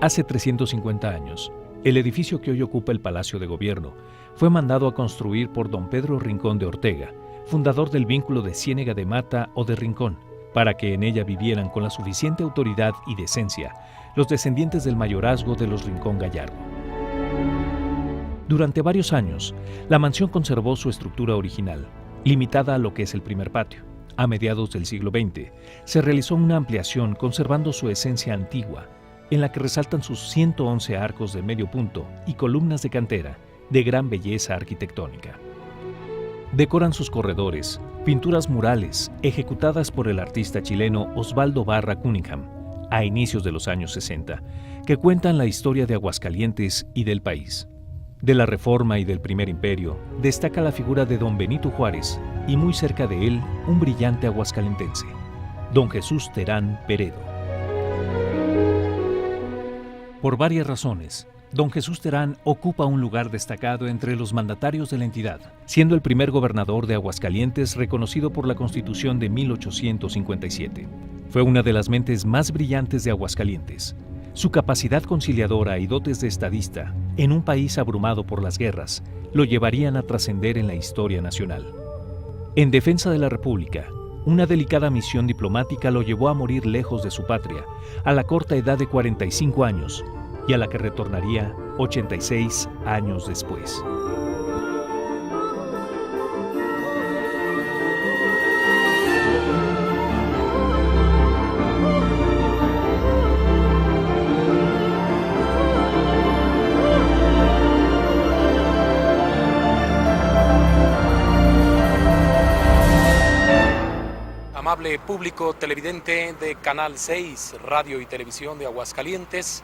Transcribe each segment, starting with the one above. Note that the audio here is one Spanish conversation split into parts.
Hace 350 años, el edificio que hoy ocupa el Palacio de Gobierno fue mandado a construir por don Pedro Rincón de Ortega, fundador del vínculo de Ciénega de Mata o de Rincón, para que en ella vivieran con la suficiente autoridad y decencia los descendientes del mayorazgo de los Rincón Gallardo. Durante varios años, la mansión conservó su estructura original, limitada a lo que es el primer patio. A mediados del siglo XX, se realizó una ampliación conservando su esencia antigua, en la que resaltan sus 111 arcos de medio punto y columnas de cantera de gran belleza arquitectónica. Decoran sus corredores pinturas murales ejecutadas por el artista chileno Osvaldo Barra Cunningham a inicios de los años 60, que cuentan la historia de Aguascalientes y del país. De la Reforma y del Primer Imperio destaca la figura de don Benito Juárez y muy cerca de él un brillante aguascalentense, don Jesús Terán Peredo. Por varias razones, don Jesús Terán ocupa un lugar destacado entre los mandatarios de la entidad, siendo el primer gobernador de Aguascalientes reconocido por la Constitución de 1857. Fue una de las mentes más brillantes de Aguascalientes. Su capacidad conciliadora y dotes de estadista, en un país abrumado por las guerras, lo llevarían a trascender en la historia nacional. En defensa de la República, una delicada misión diplomática lo llevó a morir lejos de su patria, a la corta edad de 45 años, y a la que retornaría 86 años después. Amable público televidente de Canal 6, Radio y Televisión de Aguascalientes,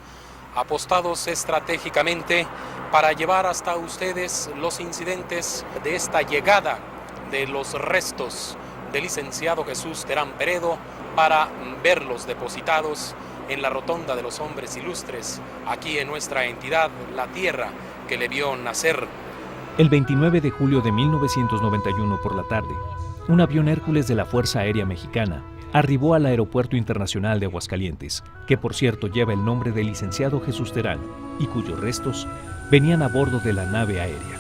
apostados estratégicamente para llevar hasta ustedes los incidentes de esta llegada de los restos del licenciado Jesús Terán Peredo para verlos depositados en la Rotonda de los Hombres Ilustres, aquí en nuestra entidad, la tierra que le vio nacer. El 29 de julio de 1991 por la tarde, un avión Hércules de la Fuerza Aérea Mexicana arribó al Aeropuerto Internacional de Aguascalientes, que por cierto lleva el nombre del licenciado Jesús Terán, y cuyos restos venían a bordo de la nave aérea.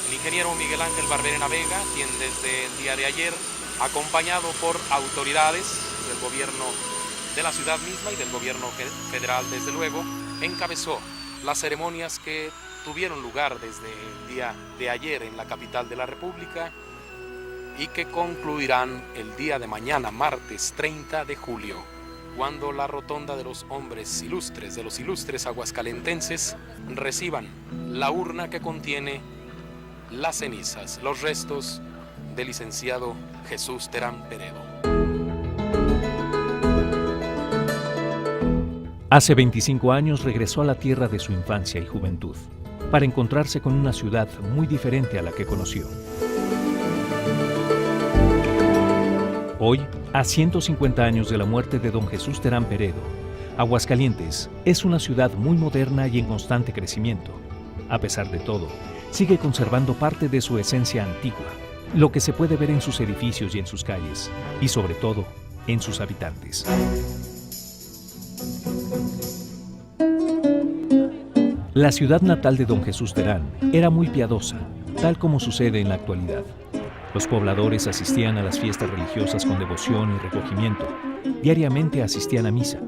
El ingeniero Miguel Ángel Barberena Vega, quien desde el día de ayer, acompañado por autoridades del gobierno de la ciudad misma y del gobierno federal, desde luego, encabezó las ceremonias que tuvieron lugar desde el día de ayer en la capital de la República, y que concluirán el día de mañana, martes 30 de julio, cuando la Rotonda de los Hombres Ilustres, de los ilustres aguascalentenses, reciban la urna que contiene las cenizas, los restos del licenciado Jesús Terán Peredo. Hace 25 años regresó a la tierra de su infancia y juventud, para encontrarse con una ciudad muy diferente a la que conoció. Hoy, a 150 años de la muerte de don Jesús Terán Peredo, Aguascalientes es una ciudad muy moderna y en constante crecimiento. A pesar de todo, sigue conservando parte de su esencia antigua, lo que se puede ver en sus edificios y en sus calles, y sobre todo, en sus habitantes. La ciudad natal de don Jesús Terán era muy piadosa, tal como sucede en la actualidad. Los pobladores asistían a las fiestas religiosas con devoción y recogimiento. Diariamente asistían a misa.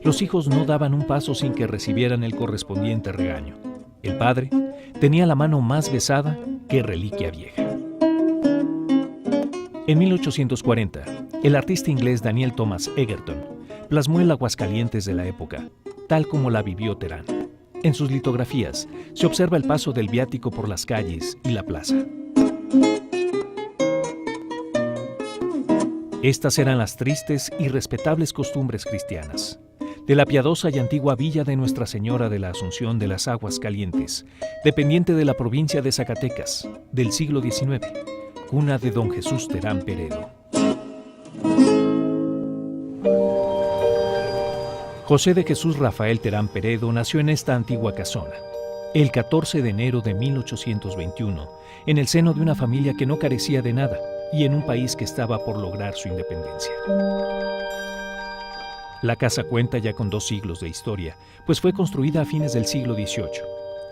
Los hijos no daban un paso sin que recibieran el correspondiente regaño. El padre tenía la mano más besada que reliquia vieja. En 1840, el artista inglés Daniel Thomas Egerton plasmó el Aguascalientes de la época, tal como la vivió Terán. En sus litografías se observa el paso del viático por las calles y la plaza. Estas eran las tristes y respetables costumbres cristianas de la piadosa y antigua villa de Nuestra Señora de la Asunción de las Aguascalientes, dependiente de la provincia de Zacatecas, del siglo XIX, cuna de don Jesús Terán Peredo. José de Jesús Rafael Terán Peredo nació en esta antigua casona, el 14 de enero de 1821, en el seno de una familia que no carecía de nada, y en un país que estaba por lograr su independencia. La casa cuenta ya con 2 siglos de historia, pues fue construida a fines del siglo XVIII.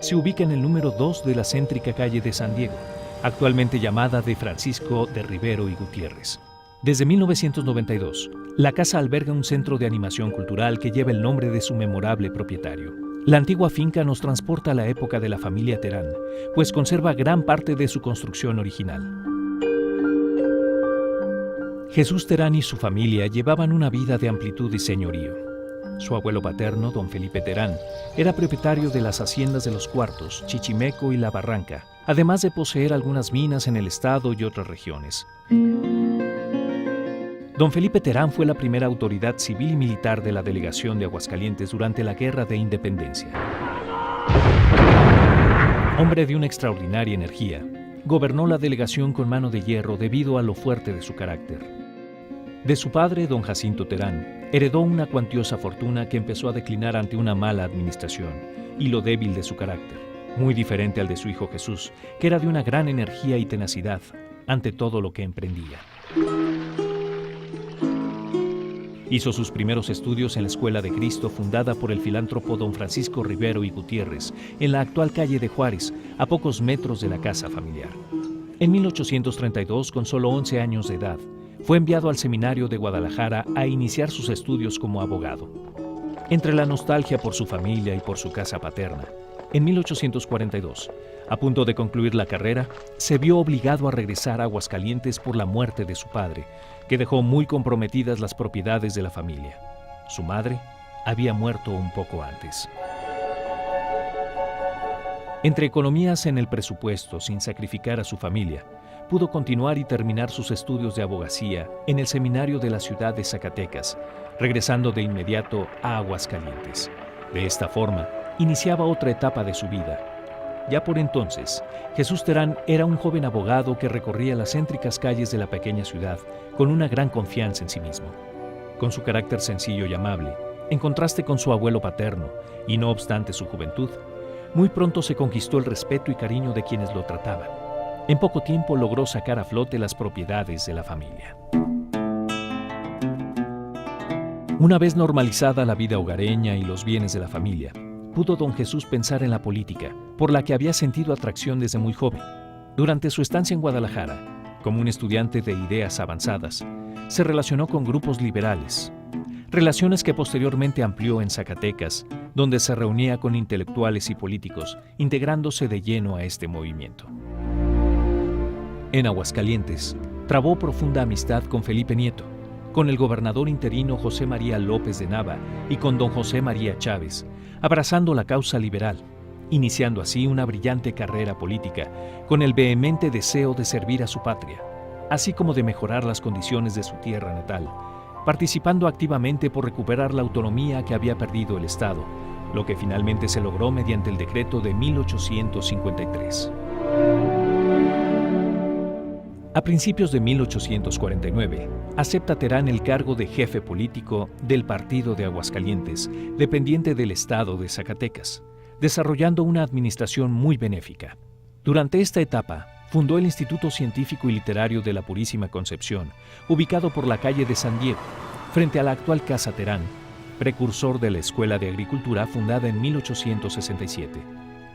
Se ubica en el número 2 de la céntrica calle de San Diego, actualmente llamada de Francisco de Rivero y Gutiérrez. Desde 1992, la casa alberga un centro de animación cultural que lleva el nombre de su memorable propietario. La antigua finca nos transporta a la época de la familia Terán, pues conserva gran parte de su construcción original. Jesús Terán y su familia llevaban una vida de amplitud y señorío. Su abuelo paterno, don Felipe Terán, era propietario de las haciendas de Los Cuartos, Chichimeco y La Barranca, además de poseer algunas minas en el estado y otras regiones. Don Felipe Terán fue la primera autoridad civil y militar de la delegación de Aguascalientes durante la Guerra de Independencia. Hombre de una extraordinaria energía, gobernó la delegación con mano de hierro debido a lo fuerte de su carácter. De su padre, don Jacinto Terán, heredó una cuantiosa fortuna que empezó a declinar ante una mala administración y lo débil de su carácter, muy diferente al de su hijo Jesús, que era de una gran energía y tenacidad ante todo lo que emprendía. Hizo sus primeros estudios en la Escuela de Cristo, fundada por el filántropo don Francisco Rivero y Gutiérrez, en la actual calle de Juárez, a pocos metros de la casa familiar. En 1832, con solo 11 años de edad, fue enviado al seminario de Guadalajara a iniciar sus estudios como abogado. Entre la nostalgia por su familia y por su casa paterna, en 1842, a punto de concluir la carrera, se vio obligado a regresar a Aguascalientes por la muerte de su padre, que dejó muy comprometidas las propiedades de la familia. Su madre había muerto un poco antes. Entre economías en el presupuesto, sin sacrificar a su familia, pudo continuar y terminar sus estudios de abogacía en el seminario de la ciudad de Zacatecas, regresando de inmediato a Aguascalientes. De esta forma, iniciaba otra etapa de su vida. Ya por entonces, Jesús Terán era un joven abogado que recorría las céntricas calles de la pequeña ciudad con una gran confianza en sí mismo. Con su carácter sencillo y amable, en contraste con su abuelo paterno, y no obstante su juventud, muy pronto se conquistó el respeto y cariño de quienes lo trataban. En poco tiempo logró sacar a flote las propiedades de la familia. Una vez normalizada la vida hogareña y los bienes de la familia, pudo don Jesús pensar en la política, por la que había sentido atracción desde muy joven. Durante su estancia en Guadalajara, como un estudiante de ideas avanzadas, se relacionó con grupos liberales, relaciones que posteriormente amplió en Zacatecas, donde se reunía con intelectuales y políticos, integrándose de lleno a este movimiento. En Aguascalientes, trabó profunda amistad con Felipe Nieto, con el gobernador interino José María López de Nava y con don José María Chávez, abrazando la causa liberal, iniciando así una brillante carrera política con el vehemente deseo de servir a su patria, así como de mejorar las condiciones de su tierra natal, participando activamente por recuperar la autonomía que había perdido el Estado, lo que finalmente se logró mediante el decreto de 1853. A principios de 1849, acepta Terán el cargo de jefe político del Partido de Aguascalientes, dependiente del Estado de Zacatecas, desarrollando una administración muy benéfica. Durante esta etapa, fundó el Instituto Científico y Literario de la Purísima Concepción, ubicado por la calle de San Diego, frente a la actual Casa Terán, precursor de la Escuela de Agricultura fundada en 1867,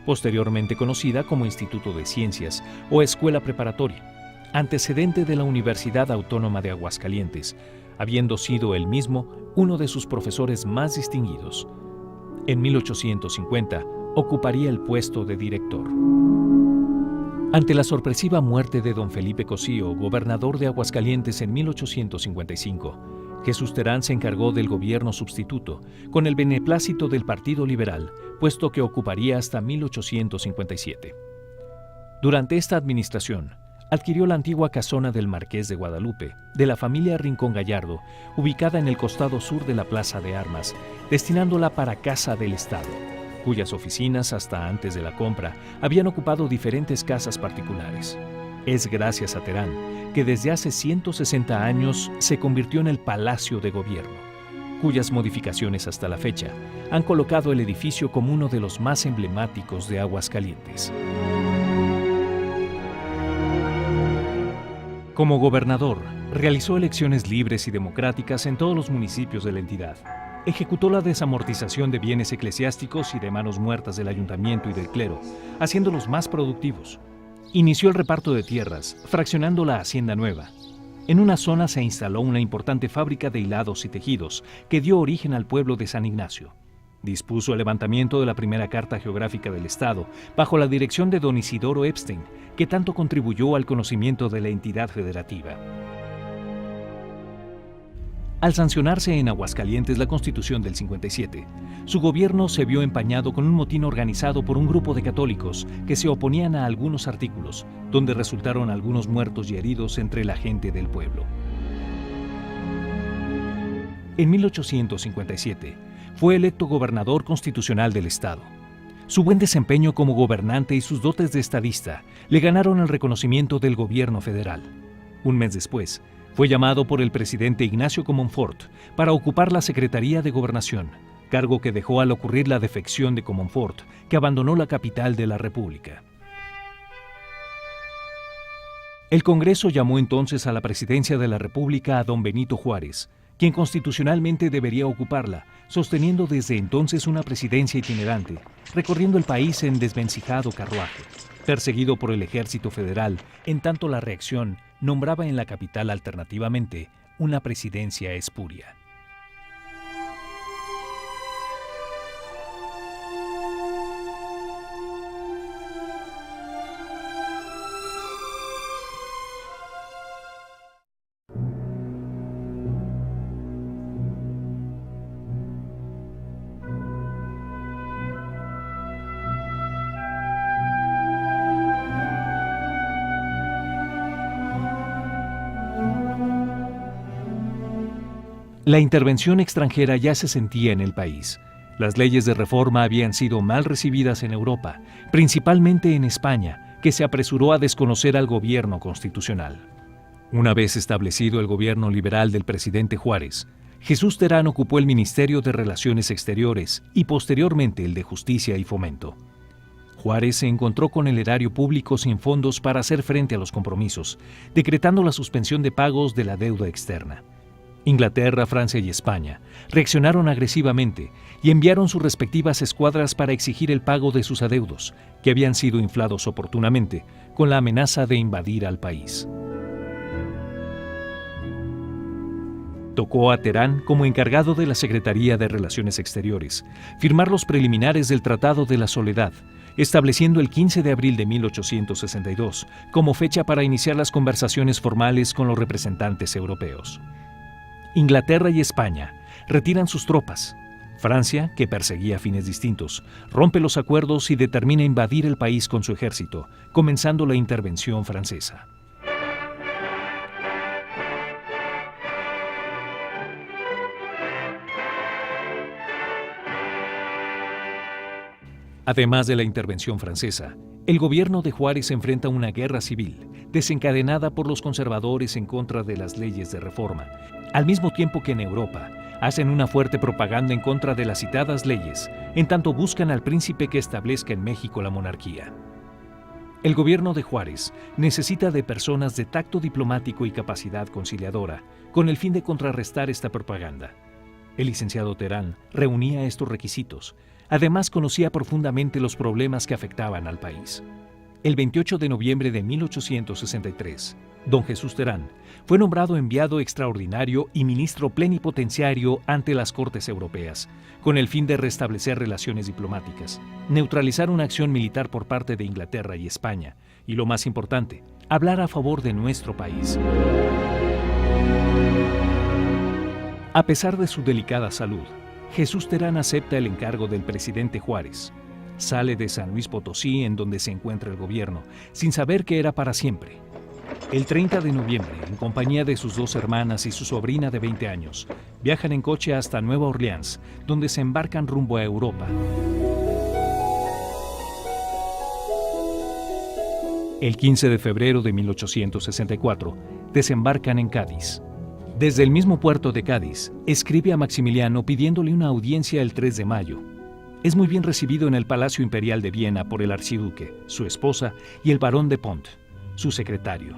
posteriormente conocida como Instituto de Ciencias o Escuela Preparatoria, antecedente de la Universidad Autónoma de Aguascalientes, habiendo sido él mismo uno de sus profesores más distinguidos. En 1850 ocuparía el puesto de director. Ante la sorpresiva muerte de don Felipe Cosío, gobernador de Aguascalientes en 1855, Jesús Terán se encargó del gobierno sustituto, con el beneplácito del Partido Liberal, puesto que ocuparía hasta 1857. Durante esta administración, adquirió la antigua casona del Marqués de Guadalupe, de la familia Rincón Gallardo, ubicada en el costado sur de la Plaza de Armas, destinándola para Casa del Estado, cuyas oficinas, hasta antes de la compra, habían ocupado diferentes casas particulares. Es gracias a Terán que desde hace 160 años se convirtió en el Palacio de Gobierno, cuyas modificaciones hasta la fecha han colocado el edificio como uno de los más emblemáticos de Aguascalientes. Como gobernador, realizó elecciones libres y democráticas en todos los municipios de la entidad. Ejecutó la desamortización de bienes eclesiásticos y de manos muertas del ayuntamiento y del clero, haciéndolos más productivos. Inició el reparto de tierras, fraccionando la Hacienda Nueva. En una zona se instaló una importante fábrica de hilados y tejidos que dio origen al pueblo de San Ignacio. Dispuso el levantamiento de la primera carta geográfica del Estado bajo la dirección de don Isidoro Epstein, que tanto contribuyó al conocimiento de la entidad federativa. Al sancionarse en Aguascalientes la Constitución del 57, su gobierno se vio empañado con un motín organizado por un grupo de católicos que se oponían a algunos artículos, donde resultaron algunos muertos y heridos entre la gente del pueblo. En 1857, fue electo gobernador constitucional del estado. Su buen desempeño como gobernante y sus dotes de estadista le ganaron el reconocimiento del gobierno federal. Un mes después, fue llamado por el presidente Ignacio Comonfort para ocupar la Secretaría de Gobernación, cargo que dejó al ocurrir la defección de Comonfort, que abandonó la capital de la República. El Congreso llamó entonces a la presidencia de la República a don Benito Juárez, quien constitucionalmente debería ocuparla, sosteniendo desde entonces una presidencia itinerante, recorriendo el país en desvencijado carruaje, perseguido por el ejército federal, en tanto la reacción nombraba en la capital alternativamente una presidencia espuria. La intervención extranjera ya se sentía en el país. Las leyes de reforma habían sido mal recibidas en Europa, principalmente en España, que se apresuró a desconocer al gobierno constitucional. Una vez establecido el gobierno liberal del presidente Juárez, Jesús Terán ocupó el Ministerio de Relaciones Exteriores y posteriormente el de Justicia y Fomento. Juárez se encontró con el erario público sin fondos para hacer frente a los compromisos, decretando la suspensión de pagos de la deuda externa. Inglaterra, Francia y España reaccionaron agresivamente y enviaron sus respectivas escuadras para exigir el pago de sus adeudos, que habían sido inflados oportunamente, con la amenaza de invadir al país. Tocó a Terán, como encargado de la Secretaría de Relaciones Exteriores, firmar los preliminares del Tratado de la Soledad, estableciendo el 15 de abril de 1862 como fecha para iniciar las conversaciones formales con los representantes europeos. Inglaterra y España retiran sus tropas. Francia, que perseguía fines distintos, rompe los acuerdos y determina invadir el país con su ejército, comenzando la intervención francesa. Además de la intervención francesa, el gobierno de Juárez enfrenta una guerra civil, desencadenada por los conservadores en contra de las leyes de reforma, al mismo tiempo que en Europa hacen una fuerte propaganda en contra de las citadas leyes, en tanto buscan al príncipe que establezca en México la monarquía. El gobierno de Juárez necesita de personas de tacto diplomático y capacidad conciliadora, con el fin de contrarrestar esta propaganda. El licenciado Terán reunía estos requisitos. Además, conocía profundamente los problemas que afectaban al país. El 28 de noviembre de 1863, don Jesús Terán fue nombrado enviado extraordinario y ministro plenipotenciario ante las Cortes Europeas, con el fin de restablecer relaciones diplomáticas, neutralizar una acción militar por parte de Inglaterra y España, y lo más importante, hablar a favor de nuestro país. A pesar de su delicada salud, Jesús Terán acepta el encargo del presidente Juárez. Sale de San Luis Potosí, en donde se encuentra el gobierno, sin saber que era para siempre. El 30 de noviembre, en compañía de sus dos hermanas y su sobrina de 20 años, viajan en coche hasta Nueva Orleans, donde se embarcan rumbo a Europa. El 15 de febrero de 1864, desembarcan en Cádiz. Desde el mismo puerto de Cádiz, escribe a Maximiliano pidiéndole una audiencia el 3 de mayo. Es muy bien recibido en el Palacio Imperial de Viena por el archiduque, su esposa y el barón de Pont, su secretario.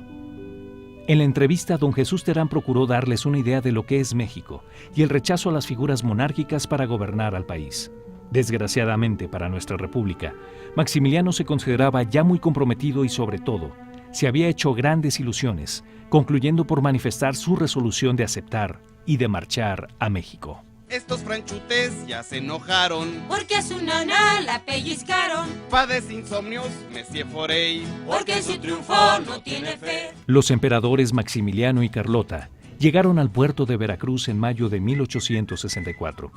En la entrevista, don Jesús Terán procuró darles una idea de lo que es México y el rechazo a las figuras monárquicas para gobernar al país. Desgraciadamente para nuestra república, Maximiliano se consideraba ya muy comprometido y, sobre todo, se había hecho grandes ilusiones, concluyendo por manifestar su resolución de aceptar y de marchar a México. Estos franchutes ya se enojaron, porque a su nana la pellizcaron, padece insomnios, Monsieur Forey, porque en su triunfo no tiene fe. Los emperadores Maximiliano y Carlota llegaron al puerto de Veracruz en mayo de 1864,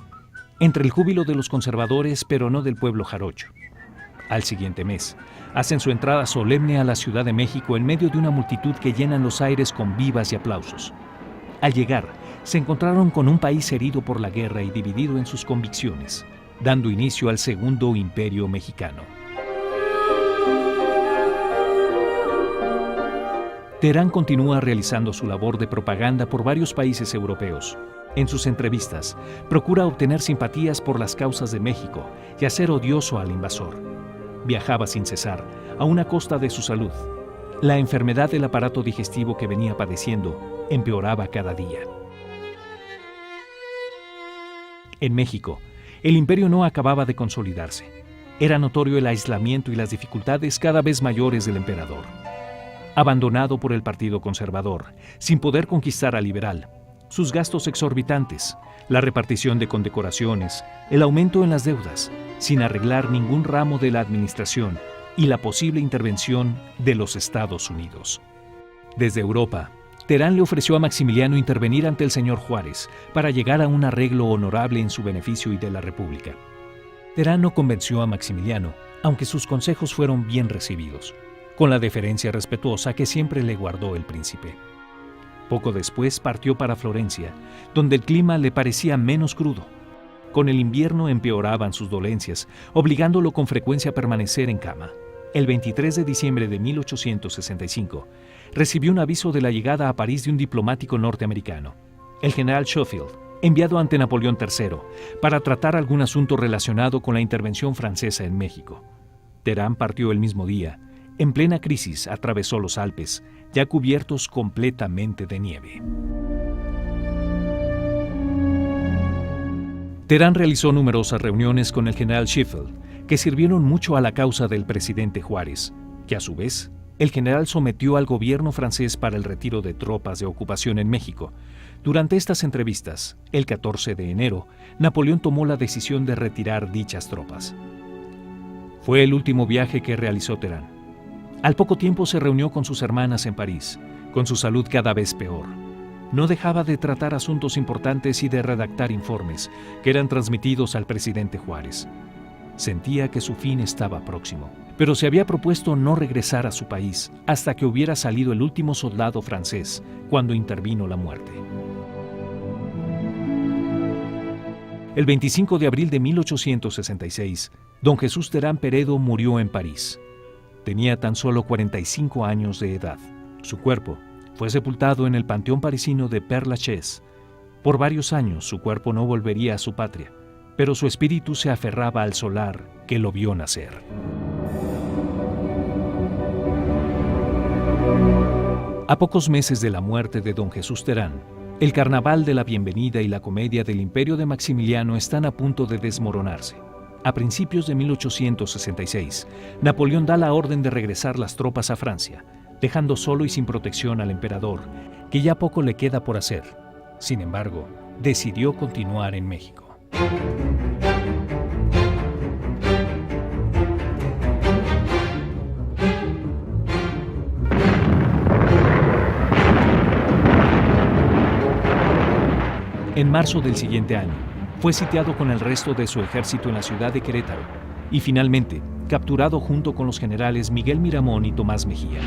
entre el júbilo de los conservadores, pero no del pueblo jarocho. Al siguiente mes, hacen su entrada solemne a la Ciudad de México en medio de una multitud que llenan los aires con vivas y aplausos. Al llegar, se encontraron con un país herido por la guerra y dividido en sus convicciones, dando inicio al Segundo Imperio Mexicano. Terán continúa realizando su labor de propaganda por varios países europeos. En sus entrevistas, procura obtener simpatías por las causas de México y hacer odioso al invasor. Viajaba sin cesar, aún a costa de su salud. La enfermedad del aparato digestivo que venía padeciendo empeoraba cada día. En México, el imperio no acababa de consolidarse. Era notorio el aislamiento y las dificultades cada vez mayores del emperador. Abandonado por el Partido Conservador, sin poder conquistar al liberal, sus gastos exorbitantes, la repartición de condecoraciones, el aumento en las deudas, sin arreglar ningún ramo de la administración y la posible intervención de los Estados Unidos. Desde Europa, Terán le ofreció a Maximiliano intervenir ante el señor Juárez para llegar a un arreglo honorable en su beneficio y de la República. Terán no convenció a Maximiliano, aunque sus consejos fueron bien recibidos, con la deferencia respetuosa que siempre le guardó el príncipe. Poco después partió para Florencia, donde el clima le parecía menos crudo. Con el invierno empeoraban sus dolencias, obligándolo con frecuencia a permanecer en cama. El 23 de diciembre de 1865, recibió un aviso de la llegada a París de un diplomático norteamericano, el general Schofield, enviado ante Napoleón III, para tratar algún asunto relacionado con la intervención francesa en México. Terán partió el mismo día. En plena crisis, atravesó los Alpes, ya cubiertos completamente de nieve. Terán realizó numerosas reuniones con el general Schofield, que sirvieron mucho a la causa del presidente Juárez, que a su vez, el general sometió al gobierno francés para el retiro de tropas de ocupación en México. Durante estas entrevistas, el 14 de enero, Napoleón tomó la decisión de retirar dichas tropas. Fue el último viaje que realizó Terán. Al poco tiempo se reunió con sus hermanas en París, con su salud cada vez peor. No dejaba de tratar asuntos importantes y de redactar informes que eran transmitidos al presidente Juárez. Sentía que su fin estaba próximo, pero se había propuesto no regresar a su país hasta que hubiera salido el último soldado francés, cuando intervino la muerte. El 25 de abril de 1866, don Jesús Terán Peredo murió en París. Tenía tan solo 45 años de edad. Su cuerpo fue sepultado en el panteón parisino de Père Lachaise. Por varios años su cuerpo no volvería a su patria, pero su espíritu se aferraba al solar que lo vio nacer. A pocos meses de la muerte de don Jesús Terán, el carnaval de la bienvenida y la comedia del imperio de Maximiliano están a punto de desmoronarse. A principios de 1866, Napoleón da la orden de regresar las tropas a Francia, dejando solo y sin protección al emperador, que ya poco le queda por hacer. Sin embargo, decidió continuar en México. En marzo del siguiente año, fue sitiado con el resto de su ejército en la ciudad de Querétaro y finalmente capturado junto con los generales Miguel Miramón y Tomás Mejía.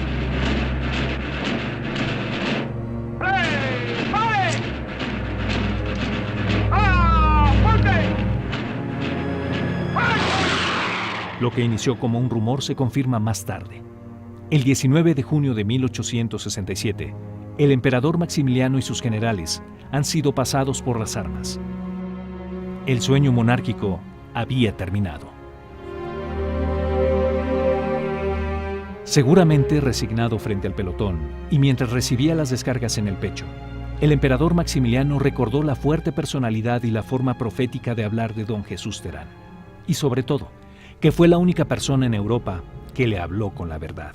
Lo que inició como un rumor se confirma más tarde. El 19 de junio de 1867, el emperador Maximiliano y sus generales han sido pasados por las armas. El sueño monárquico había terminado. Seguramente resignado frente al pelotón y mientras recibía las descargas en el pecho, el emperador Maximiliano recordó la fuerte personalidad y la forma profética de hablar de don Jesús Terán. Y sobre todo, que fue la única persona en Europa que le habló con la verdad.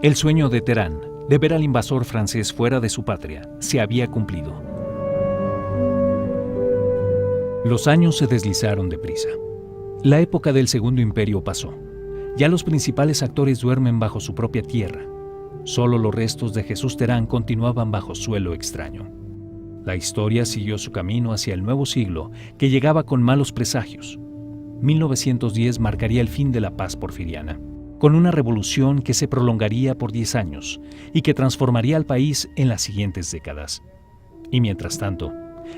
El sueño de Terán, de ver al invasor francés fuera de su patria, se había cumplido. Los años se deslizaron deprisa. La época del Segundo Imperio pasó. Ya los principales actores duermen bajo su propia tierra. Solo los restos de Jesús Terán continuaban bajo suelo extraño. La historia siguió su camino hacia el nuevo siglo, que llegaba con malos presagios. 1910 marcaría el fin de la paz porfiriana, con una revolución que se prolongaría por 10 años y que transformaría al país en las siguientes décadas. Y mientras tanto,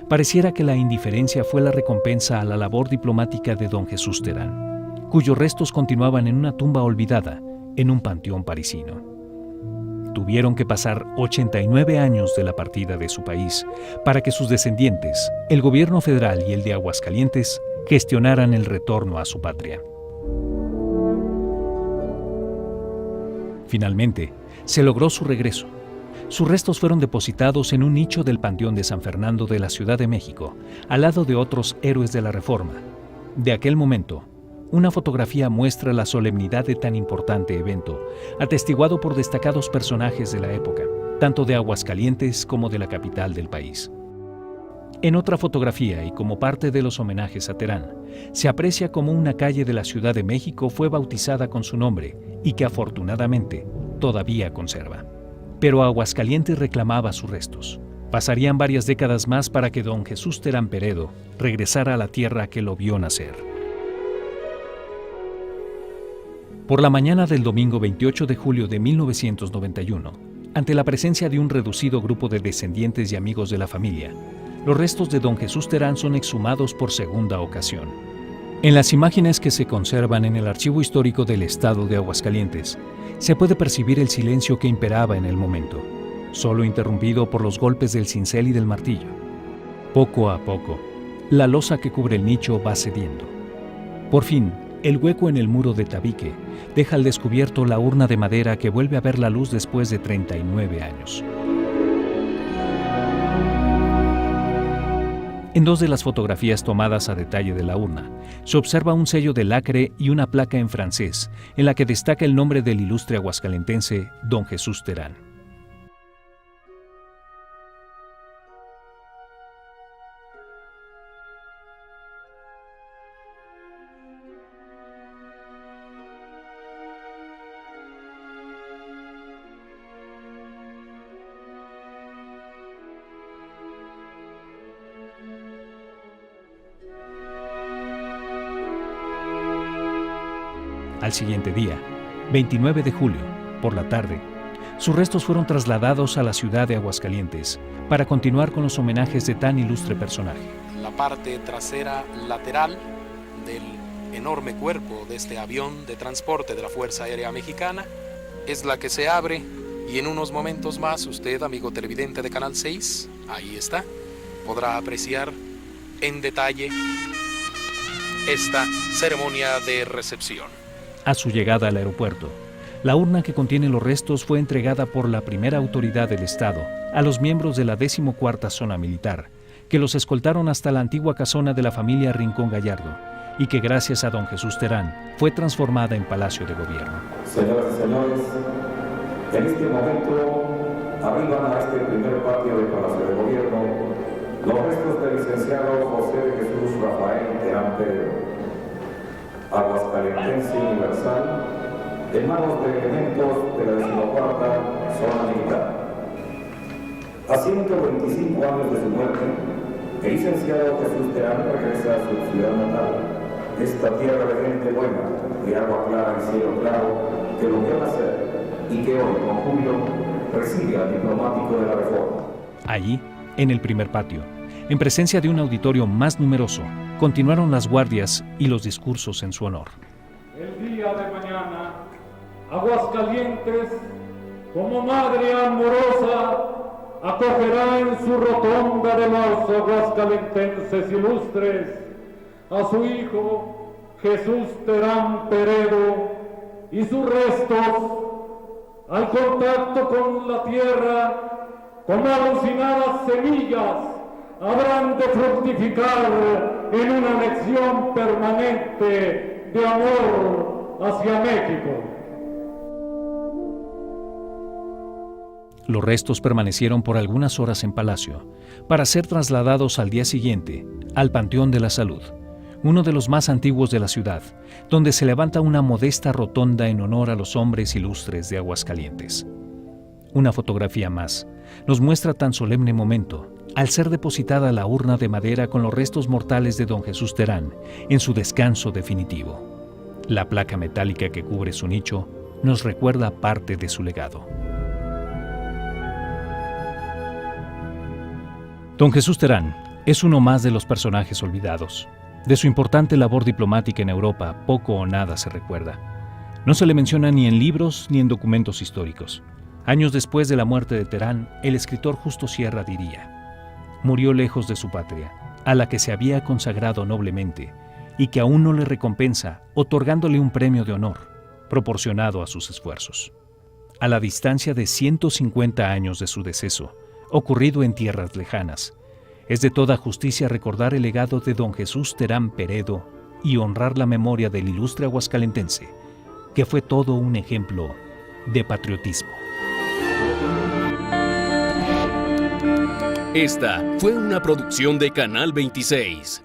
pareciera que la indiferencia fue la recompensa a la labor diplomática de don Jesús Terán, cuyos restos continuaban en una tumba olvidada en un panteón parisino. Tuvieron que pasar 89 años de la partida de su país para que sus descendientes, el gobierno federal y el de Aguascalientes, gestionaran el retorno a su patria. Finalmente, se logró su regreso. Sus restos fueron depositados en un nicho del Panteón de San Fernando de la Ciudad de México, al lado de otros héroes de la Reforma. De aquel momento, una fotografía muestra la solemnidad de tan importante evento, atestiguado por destacados personajes de la época, tanto de Aguascalientes como de la capital del país. En otra fotografía, y como parte de los homenajes a Terán, se aprecia cómo una calle de la Ciudad de México fue bautizada con su nombre y que afortunadamente todavía conserva. Pero Aguascalientes reclamaba sus restos. Pasarían varias décadas más para que don Jesús Terán Peredo regresara a la tierra que lo vio nacer. Por la mañana del domingo 28 de julio de 1991, ante la presencia de un reducido grupo de descendientes y amigos de la familia, los restos de don Jesús Terán son exhumados por segunda ocasión. En las imágenes que se conservan en el Archivo Histórico del Estado de Aguascalientes, se puede percibir el silencio que imperaba en el momento, solo interrumpido por los golpes del cincel y del martillo. Poco a poco, la losa que cubre el nicho va cediendo. Por fin, el hueco en el muro de tabique deja al descubierto la urna de madera que vuelve a ver la luz después de 39 años. En dos de las fotografías tomadas a detalle de la urna, se observa un sello de lacre y una placa en francés, en la que destaca el nombre del ilustre aguascalentense don Jesús Terán. Al siguiente día, 29 de julio, por la tarde, sus restos fueron trasladados a la ciudad de Aguascalientes para continuar con los homenajes de tan ilustre personaje. La parte trasera lateral del enorme cuerpo de este avión de transporte de la Fuerza Aérea Mexicana es la que se abre y en unos momentos más usted, amigo televidente de Canal 6, ahí está, podrá apreciar en detalle esta ceremonia de recepción. A su llegada al aeropuerto, la urna que contiene los restos fue entregada por la primera autoridad del Estado a los miembros de la 14ª Zona Militar, que los escoltaron hasta la antigua casona de la familia Rincón Gallardo y que gracias a don Jesús Terán fue transformada en Palacio de Gobierno. Señoras y señores, en este momento arriban a este primer patio del Palacio de Gobierno los restos del licenciado José de Jesús Rafael Terán Peredo, aguascalentense universal, en manos de elementos de la 14ª Zona Militar. A 125 años de su muerte, el licenciado Jesús Terán regresa a su ciudad natal, esta tierra de gente buena, de agua clara y cielo claro, que lo vio nacer y que hoy, con júbilo, recibe al diplomático de la Reforma. Allí, en el primer patio, en presencia de un auditorio más numeroso, continuaron las guardias y los discursos en su honor. El día de mañana, Aguascalientes, como madre amorosa, acogerá en su rotonda de los aguascalentenses ilustres a su hijo, Jesús Terán Peredo y sus restos, al contacto con la tierra, como alucinadas semillas, habrán de fructificar en una lección permanente de amor hacia México. Los restos permanecieron por algunas horas en Palacio, para ser trasladados al día siguiente al Panteón de la Salud, uno de los más antiguos de la ciudad, donde se levanta una modesta rotonda en honor a los hombres ilustres de Aguascalientes. Una fotografía más nos muestra tan solemne momento al ser depositada la urna de madera con los restos mortales de don Jesús Terán en su descanso definitivo. La placa metálica que cubre su nicho nos recuerda parte de su legado. Don Jesús Terán es uno más de los personajes olvidados. De su importante labor diplomática en Europa, poco o nada se recuerda. No se le menciona ni en libros ni en documentos históricos. Años después de la muerte de Terán, el escritor Justo Sierra diría: murió lejos de su patria, a la que se había consagrado noblemente, y que aún no le recompensa, otorgándole un premio de honor, proporcionado a sus esfuerzos. A la distancia de 150 años de su deceso, ocurrido en tierras lejanas, es de toda justicia recordar el legado de don Jesús Terán Peredo y honrar la memoria del ilustre aguascalentense, que fue todo un ejemplo de patriotismo. Esta fue una producción de Canal 26.